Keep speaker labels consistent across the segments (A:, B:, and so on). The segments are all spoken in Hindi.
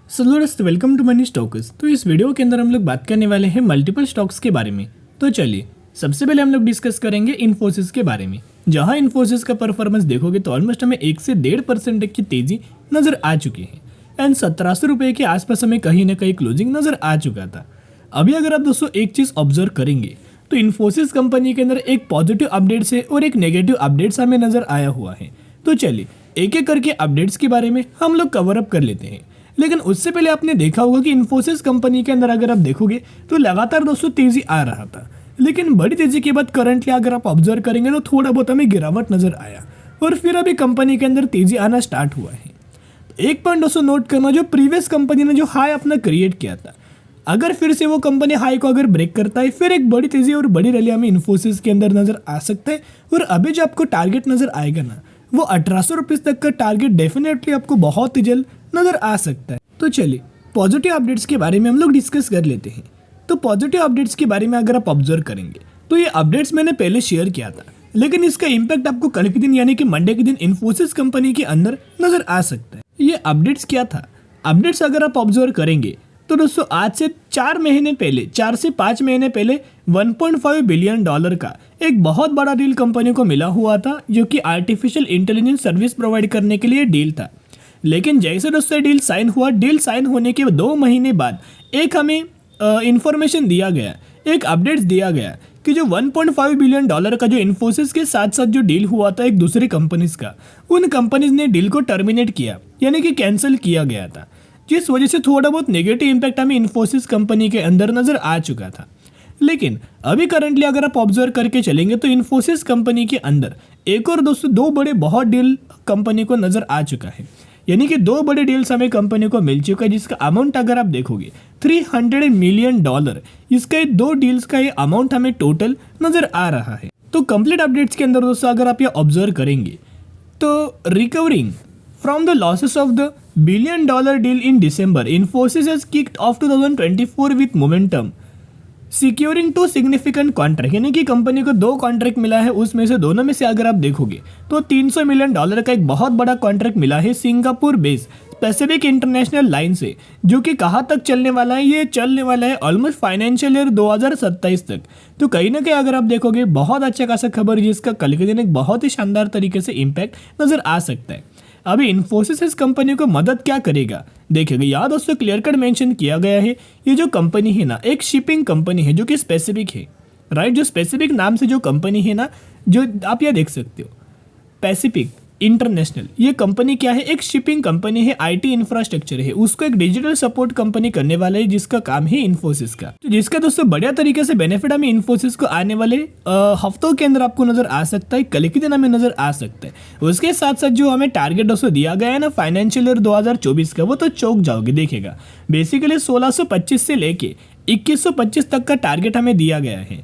A: सो दोस्तों वेलकम टू मनी स्टॉक्स। तो इस वीडियो के अंदर हम लोग बात करने वाले हैं मल्टीपल स्टॉक्स के बारे में। तो चलिए सबसे पहले हम लोग डिस्कस करेंगे इन्फोसिस के बारे में। जहां इन्फोसिस का परफॉर्मेंस देखोगे तो ऑलमोस्ट हमें 1 से 1.5% की तेजी नजर आ चुकी है एंड 1700 रुपये के आसपास हमें कहीं ना कहीं क्लोजिंग नजर आ चुका था। अभी अगर आप दोस्तों एक चीज ऑब्जर्व करेंगे तो इन्फोसिस कंपनी के अंदर एक पॉजिटिव अपडेट्स है और एक नेगेटिव अपडेट्स हमें नजर आया हुआ है। तो चलिए एक एक करके अपडेट्स के बारे में हम लोग कवर अप कर लेते हैं। लेकिन उससे पहले आपने देखा होगा कि इन्फोसिस कंपनी के अंदर अगर आप देखोगे तो लगातार दोस्तों तेजी आ रहा था, लेकिन बड़ी तेजी के बाद करंटली अगर आप ऑब्जर्व करेंगे तो थोड़ा बहुत हमें गिरावट नजर आया और फिर अभी कंपनी के अंदर तेजी आना स्टार्ट हुआ है। एक पॉइंट दोस्तों नोट करना, जो प्रीवियस कंपनी ने जो हाई अपना क्रिएट किया था, अगर फिर से वो कंपनी हाई को अगर ब्रेक करता है फिर एक बड़ी तेजी और बड़ी रैली हमें इन्फोसिस के अंदर नजर आ सकता है। और अभी जो आपको टारगेट नजर आएगा ना, वो 1800 रुपीज तक का टारगेट डेफिनेटली आपको बहुत ही जल्द नजर आ सकता है। तो चलिए पॉजिटिव अपडेट्स के बारे में हम लोग डिस्कस कर लेते हैं। तो पॉजिटिव अपडेट्स के बारे में अगर आप ऑब्जर्व करेंगे तो ये अपडेट्स मैंने पहले शेयर किया था, लेकिन इसका इंपैक्ट आपको कल के दिन यानी कि मंडे के दिन इन्फोसिस कंपनी के अंदर नजर आ सकता है। ये अपडेट्स क्या था? अपडेट्स अगर आप ऑब्जर्व करेंगे तो दोस्तों आज से 4 महीने पहले, 4 से 5 महीने पहले 1.5 बिलियन डॉलर का एक बहुत बड़ा डील कंपनी को मिला हुआ था, जो कि आर्टिफिशियल इंटेलिजेंस सर्विस प्रोवाइड करने के लिए डील था। लेकिन जैसे दोस्तों डील साइन हुआ, डील साइन होने के 2 महीने बाद एक हमें इंफॉर्मेशन दिया गया, एक अपडेट्स दिया गया कि जो 1.5 बिलियन डॉलर का जो इन्फोसिस के साथ साथ जो डील हुआ था एक दूसरी कंपनीज का, उन कंपनीज ने डील को टर्मिनेट किया यानी कि कैंसिल किया गया था, जिस वजह से थोड़ा बहुत नेगेटिव इंपैक्ट हमें इन्फोसिस कंपनी के अंदर नजर आ चुका था। लेकिन अभी करंटली अगर आप ऑब्जर्व करके चलेंगे तो इन्फोसिस कंपनी के अंदर एक और दोस्तों 2 बड़े बहुत डील कंपनी को नजर आ चुका है, यानी कि 2 बड़े डील्स हमें कंपनी को मिल चुका है, जिसका अमाउंट अगर आप देखोगे 300 मिलियन डॉलर, इसका 2 डील्स का ये अमाउंट हमें टोटल नजर आ रहा है। तो कंप्लीट अपडेट्स के अंदर दोस्तों अगर आप ये ऑब्जर्व करेंगे तो recovering from the losses of the billion dollar deal in December, Infosys has kicked of 2024 with momentum securing 2 significant contract, यानी कि कंपनी को 2 कॉन्ट्रैक्ट मिला है, उसमें से दोनों में से अगर आप देखोगे तो 300 मिलियन डॉलर का एक बहुत बड़ा कॉन्ट्रैक्ट मिला है Singapore based Pacific international line से, जो कि कहाँ तक चलने वाला है? ये चलने वाला है ऑलमोस्ट फाइनेंशियल ईयर 2027 तक। तो कहीं ना कहीं अगर आप देखोगे बहुत अच्छा खासा खबर, जिसका कल के दिन एक बहुत ही शानदार तरीके से इम्पैक्ट नजर आ सकता है। अभी इन्फोसिस इस कंपनी को मदद क्या करेगा देखिएगा। याद दोस्तों क्लियर कट मेंशन किया गया है, ये जो कंपनी है ना एक शिपिंग कंपनी है जो कि स्पेसिफिक है, राइट। जो स्पेसिफिक नाम से जो कंपनी है ना, जो आप यह देख सकते हो पैसिफिक इंटरनेशनल, ये कंपनी क्या है? एक शिपिंग कंपनी है, आईटी इंफ्रास्ट्रक्चर है, उसको एक डिजिटल सपोर्ट कंपनी करने वाला है, जिसका काम है इन्फोसिस का। तो जिसका दोस्तों बढ़िया तरीके से बेनिफिट हमें इन्फोसिस को आने वाले हफ्तों के अंदर आपको नजर आ सकता है, कल के दिन हमें नजर आ सकता है। उसके साथ साथ जो हमें टारगेट दोस्तों दिया गया है ना फाइनेंशियल ईयर 2024 का, वो तो चौक जाओगे देखिएगा। बेसिकली 1625 से लेके 2125 तक का टारगेट हमें दिया गया है।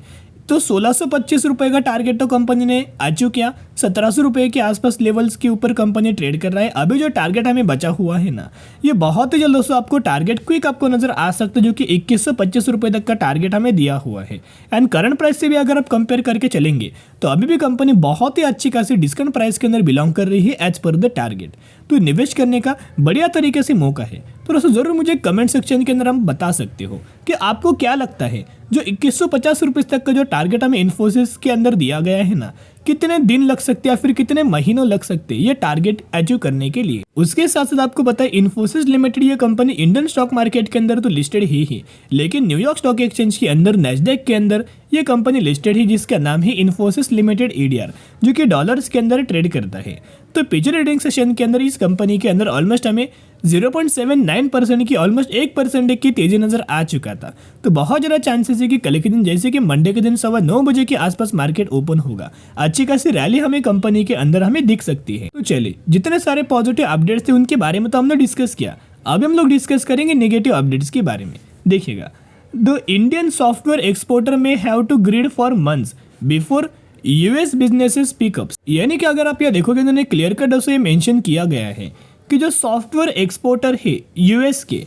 A: तो 1625 रुपये का टारगेट तो कंपनी ने अचीव किया, 1700 रुपये के आसपास लेवल्स के ऊपर कंपनी ट्रेड कर रहा है। अभी जो टारगेट हमें बचा हुआ है ना, ये बहुत ही जल्द दोस्तों आपको टारगेट क्विक आपको नजर आ सकता है, जो कि 2125 रुपये तक का टारगेट हमें दिया हुआ है। एंड करंट प्राइस से भी अगर आप कंपेयर करके चलेंगे तो अभी भी कंपनी बहुत ही अच्छी खासी डिस्काउंट प्राइस के अंदर बिलोंग कर रही है एज पर द टारगेट। तो निवेश करने का बढ़िया तरीके से मौका है। तो दोस्तों जरूर मुझे कमेंट सेक्शन के अंदर हम बता सकते हो कि आपको क्या लगता है, जो 2150 रुपये तक का जो टारगेट हमें इन्फोसिस के अंदर दिया गया है ना, कितने दिन लग सकते हैं या फिर कितने महीनों लग सकते हैं ये टारगेट अचीव करने के लिए। उसके साथ साथ आपको पता है इन्फोसिस लिमिटेड ये कंपनी इंडियन स्टॉक मार्केट के अंदर तो लिस्टेड ही, लेकिन न्यूयॉर्क स्टॉक एक्सचेंज के अंदर नैस्डैक के अंदर ये कंपनी लिस्टेड है, जिसका नाम है इन्फोसिस लिमिटेड ईडीआर, जो कि डॉलर्स के अंदर ट्रेड करता है। तो पिछले ट्रेडिंग सेशन के अंदर इस कंपनी के अंदर ऑलमोस्ट हमें 0.79% की ऑलमोस्ट 1% की तेजी नजर आ चुका था। तो बहुत ज़्यादा चांसेस है कि कल के दिन जैसे कि मंडे के दिन 9:15 बजे के आसपास मार्केट ओपन होगा, अच्छी खासी रैली हमें कंपनी के अंदर हमें दिख सकती है। तो चलिए जितने सारे पॉजिटिव अपडेट्स थे उनके बारे में तो हमने डिस्कस किया, अभी हम लोग डिस्कस करेंगे नेगेटिव अपडेट्स के बारे में। देखिएगा, द इंडियन सॉफ्टवेयर एक्सपोर्टर में have to grid for months before US businesses pickups, यानी कि अगर आप यह देखोगे उन्होंने क्लियर कट से मेंशन किया गया है कि जो सॉफ्टवेयर एक्सपोर्टर है यूएस के,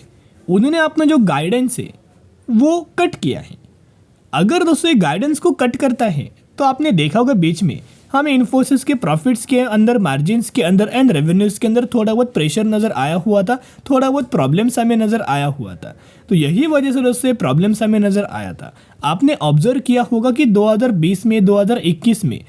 A: उन्होंने अपना जो गाइडेंस है वो कट किया है। अगर दोस्तों ये गाइडेंस को कट करता है तो आपने देखा होगा बीच में हमें इन्फोसिस के प्रॉफिट्स के अंदर, मार्जिन्स के अंदर एंड रेवेन्यूज के अंदर थोड़ा बहुत प्रेशर नज़र आया हुआ था, थोड़ा बहुत प्रॉब्लम्स हमें नज़र आया हुआ था। तो यही वजह से दोस्तों प्रॉब्लम्स हमें नज़र आया था। आपने ऑब्जर्व किया होगा कि 2020 में, 2021 में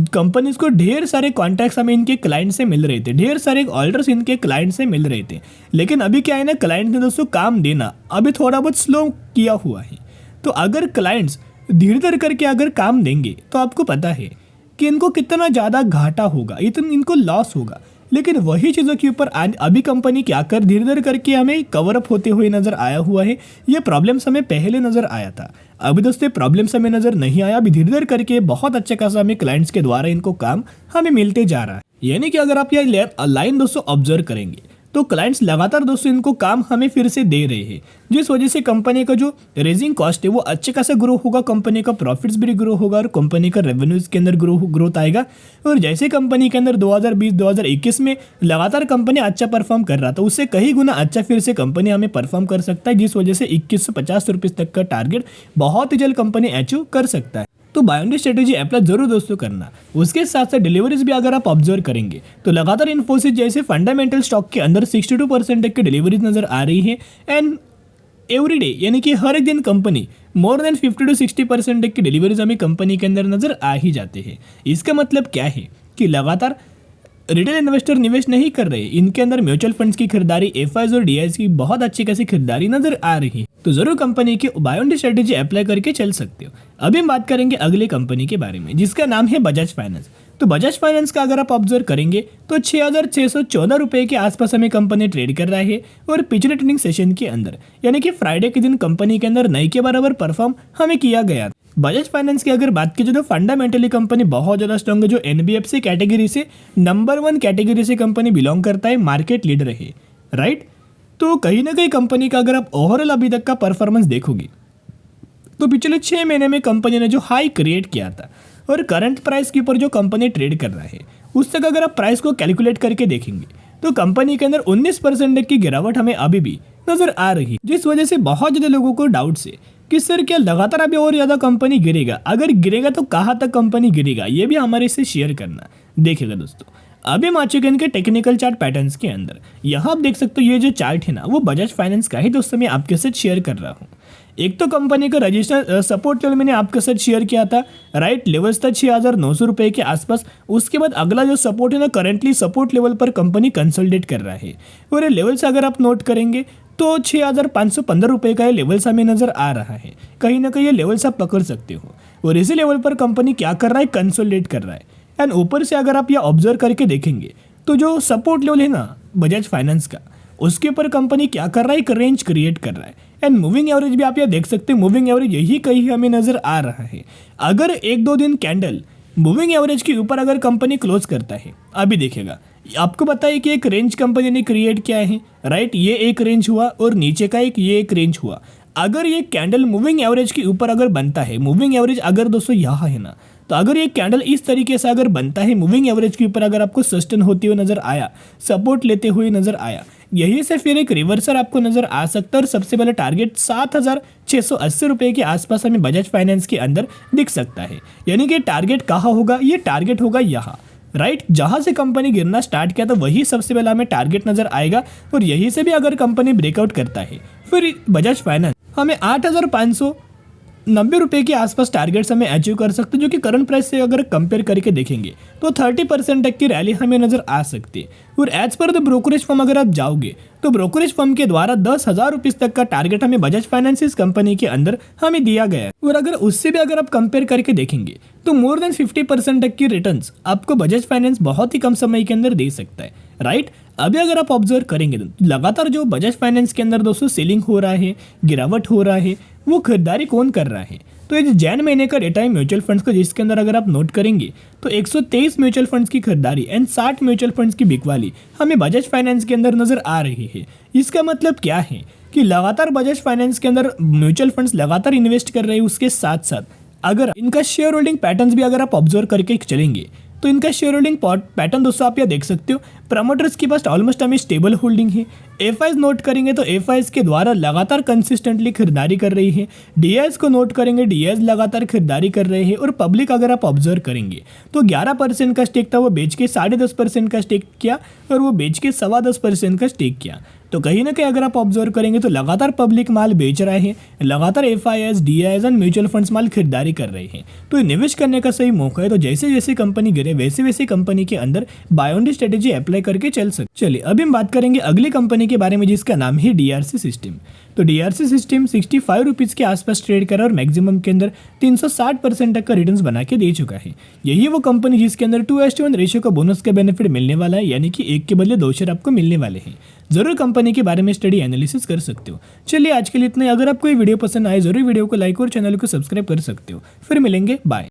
A: कंपनीज को ढेर सारे कॉन्ट्रैक्ट्स हमें इनके क्लाइंट से मिल रहे थे, ढेर सारे ऑर्डर्स इनके क्लाइंट से मिल रहे थे। लेकिन अभी क्या है ना, क्लाइंट ने दोस्तों काम देना अभी थोड़ा बहुत स्लो किया हुआ है। तो अगर क्लाइंट्स धीरे धीरे करके अगर काम देंगे तो आपको पता है कि इनको कितना ज़्यादा घाटा होगा, इतना इनको लॉस होगा। लेकिन वही चीज़ों के ऊपर अभी कंपनी क्या कर धीरे धीरे करके हमें कवर अप होते हुए नज़र आया हुआ है। ये प्रॉब्लम्स हमें पहले नज़र आया था, अभी दोस्तों प्रॉब्लम्स हमें नज़र नहीं आया। अभी धीरे धीरे करके बहुत अच्छे खासा हमें क्लाइंट्स के द्वारा इनको काम हमें मिलते जा रहा है। यानी कि अगर आप ये लाइन दोस्तों ऑब्जर्व करेंगे तो क्लाइंट्स लगातार दोस्तों इनको काम हमें फिर से दे रहे हैं, जिस वजह से कंपनी का जो रेजिंग कॉस्ट है वो अच्छे खासा ग्रो होगा, कंपनी का प्रॉफिट्स भी ग्रो होगा और कंपनी का रेवेन्यूज के अंदर ग्रोथ आएगा। और जैसे कंपनी के अंदर 2020-2021 में लगातार कंपनी अच्छा परफॉर्म कर रहा था, उससे कई गुना अच्छा फिर से कंपनी हमें परफॉर्म कर सकता है, जिस वजह से 2150 रुपये तक का टारगेट बहुत ही जल्द कंपनी अचीव कर सकता है। तो buy on D strategy apply जरूर दोस्तों करना। उसके साथ साथ डिलीवरीज भी अगर आप ऑब्जर्व करेंगे तो लगातार इन्फोसिस जैसे फंडामेंटल स्टॉक के अंदर 62% तक की डिलीवरीज नजर आ रही है एंड एवरी डे यानी कि हर एक दिन कंपनी मोर देन 50 to 60% तक की डिलीवरीज हमें कंपनी के अंदर नजर आ ही जाते हैं। इसका मतलब क्या है कि लगातार रिटेल इन्वेस्टर निवेश नहीं कर रहे, इनके अंदर म्यूचुअल फंड्स की खरीदारी, एफआईज और डीआईज की बहुत अच्छी खासी खरीदारी नजर आ रही है। तो जरूर कंपनी की buy on D strategy apply करके चल सकते हो। अभी हम बात करेंगे अगले कंपनी के बारे में जिसका नाम है बजाज फाइनेंस। तो बजाज फाइनेंस का अगर आप ऑब्जर्व करेंगे तो 6,614 रुपए के आसपास हमें कंपनी ट्रेड कर रहा है और पिछले ट्रेडिंग सेशन के अंदर यानी कि फ्राइडे के दिन कंपनी के अंदर नई के बराबर परफॉर्म हमें किया गया। बजाज फाइनेंस की अगर बात की जाए तो फंडामेंटली कंपनी बहुत ज़्यादा स्ट्रॉन्ग है, जो एनबीएफसी कैटेगरी से नंबर 1 कैटेगरी से कंपनी बिलोंग करता है, मार्केट लीडर है, राइट। तो कहीं ना कहीं कंपनी का अगर आप ओवरऑल अभी तक का परफॉर्मेंस देखोगे तो पिछले 6 महीने में कंपनी ने जो हाई क्रिएट किया था और करंट प्राइस के ऊपर जो कंपनी ट्रेड कर रहा है उस तक अगर आप प्राइस को कैलकुलेट करके देखेंगे तो कंपनी के अंदर 19% की गिरावट हमें अभी भी नजर आ रही है, जिस वजह से बहुत ज़्यादा लोगों को डाउट्स है कि सर क्या लगातार अभी और ज़्यादा कंपनी गिरेगा, अगर गिरेगा तो कहाँ तक कंपनी गिरेगा, ये भी हमारे से शेयर करना। देखिएगा दोस्तों, अभी हम आ चुके हैं इनके टेक्निकल चार्ट पैटर्न्स के अंदर। यहाँ आप देख सकते हो ये जो चार्ट है ना वो बजाज फाइनेंस का ही दोस्तों मैं आपके साथ शेयर कर रहा हूँ। एक तो कंपनी का रजिस्टर सपोर्ट लेवल मैंने आपके साथ शेयर किया था, राइट, लेवल्स था 6,900 रुपये के आसपास। उसके बाद अगला जो सपोर्ट है ना, करंटली सपोर्ट लेवल पर कंपनी कंसोलिडेट कर रहा है और ये लेवल्स अगर आप नोट करेंगे तो 6,515 रुपये का ये लेवल्स हमें नजर आ रहा है। कहीं ना कहीं ये लेवल्स आप पकड़ सकते हो और इसी लेवल पर कंपनी क्या कर रहा है, कंसोलिडेट कर रहा है। एंड ऊपर से अगर आप ये ऑब्जर्व करके देखेंगे तो जो सपोर्ट लेवल है ना बजाज फाइनेंस का, उसके ऊपर कंपनी क्या कर रहा है, एक रेंज क्रिएट कर रहा है। एंड मूविंग एवरेज भी आप ये देख सकते हैं, मूविंग एवरेज यही कहीं हमें नजर आ रहा है। अगर 1-2 दिन कैंडल मूविंग एवरेज के ऊपर अगर कंपनी क्लोज करता है, अभी देखेगा आपको बताइए कि एक रेंज कंपनी ने क्रिएट किया है, राइट, ये एक रेंज हुआ और नीचे का ये एक रेंज हुआ। अगर ये कैंडल मूविंग एवरेज के ऊपर अगर बनता है, मूविंग एवरेज अगर दोस्तों यहाँ है ना, तो अगर ये कैंडल इस तरीके से अगर बनता है मूविंग एवरेज के ऊपर अगर आपको सस्टेन होते हुए नजर आया, सपोर्ट लेते हुए नजर आया, यही से फिर एक रिवर्सल आपको नजर आ सकता है और सबसे पहले टारगेट 7,680 रुपये के आसपास हमें बजाज फाइनेंस के अंदर दिख सकता है। यानी कि टारगेट कहाँ होगा, ये टारगेट होगा यहाँ, राइट, जहां से कंपनी गिरना स्टार्ट किया था वही सबसे पहला हमें टारगेट नजर आएगा। और यहीं से भी अगर कंपनी ब्रेकआउट करता है फिर बजाज फाइनेंस हमें 8,590 रुपये के आसपास टारगेट्स हमें अचीव कर सकते हैं, जो कि करंट प्राइस से अगर कंपेयर करके देखेंगे तो 30% तक की रैली हमें नजर आ सकती है। और as per the brokerage firm अगर आप जाओगे तो ब्रोकरेज फर्म के द्वारा 10,000 रुपये तक का टारगेट हमें बजाज फाइनेंस इस कंपनी के अंदर हमें दिया गया है। और अगर उससे भी अगर आप कंपेयर करके देखेंगे तो मोर देन 50% तक की रिटर्न्स आपको बजाज फाइनेंस बहुत ही कम समय के अंदर दे सकता है, राइट। अभी अगर आप ऑब्जर्व करेंगे तो लगातार जो बजाज फाइनेंस के अंदर दोस्तों सेलिंग हो रहा है, गिरावट हो रहा है, वो खरीदारी कौन कर रहा है, तो ये जैन महीने का डेटा है म्यूचुअल फंड्स का, जिसके अंदर अगर आप नोट करेंगे तो 123 म्यूचुअल फंड्स की खरीदारी एंड 60 म्यूचुअल फंड्स की बिकवाली हमें बजाज फाइनेंस के अंदर नजर आ रही है। इसका मतलब क्या है कि लगातार बजाज फाइनेंस के अंदर म्यूचुअल फंड्स लगातार इन्वेस्ट कर रहे हैं। उसके साथ साथ अगर इनका शेयर होल्डिंग पैटर्न्स भी अगर आप ऑब्जर्व करके चलेंगे तो इनका शेयर होल्डिंग पैटर्न दोस्तों आप यहाँ देख सकते हो। प्रमोटर्स के पास ऑलमोस्ट हमें स्टेबल होल्डिंग है। एफआईज नोट करेंगे तो एफआईज के द्वारा लगातार कंसिस्टेंटली खरीदारी कर रही है। डीआईज को नोट करेंगे, डीआईज लगातार खरीदारी कर रहे हैं। और पब्लिक अगर आप ऑब्जर्व करेंगे तो 11% का स्टेक था, वो बेच के 10.5% का स्टेक किया और वो बेच के 10.25% का स्टेक किया। तो कहीं ना कहीं अगर आप ऑब्जर्व करेंगे तो लगातार पब्लिक माल बेच रहे हैं, लगातार FIIs, DIIs and mutual funds माल खरीदारी कर रहे हैं। तो ये निवेश करने का सही मौका है। तो जैसे जैसे कंपनी गिरे वैसे वैसे कंपनी के अंदर buy on D strategy apply करके चल सकते। चलिए अभी हम बात करेंगे अगली कंपनी के बारे में जिसका नाम है डीआरसी सिस्टम। तो डीआरसी सिस्टम 65 रुपीज़ के आसपास ट्रेड करा और मैक्सिमम के अंदर 360% तक का रिटर्न्स बना के दे चुका है। यही वो कंपनी जिसके अंदर 2:1 रेशियो का बोनस का बेनिफिट मिलने वाला है, यानी कि 1 के बदले 2 शेयर आपको मिलने वाले हैं। जरूर कंपनी के बारे में स्टडी एनालिसिस कर सकते हो। चलिए आज के लिए इतना ही। अगर आपको ये वीडियो पसंद आए जरूर वीडियो को लाइक और चैनल को सब्सक्राइब कर सकते हो। फिर मिलेंगे, बाय।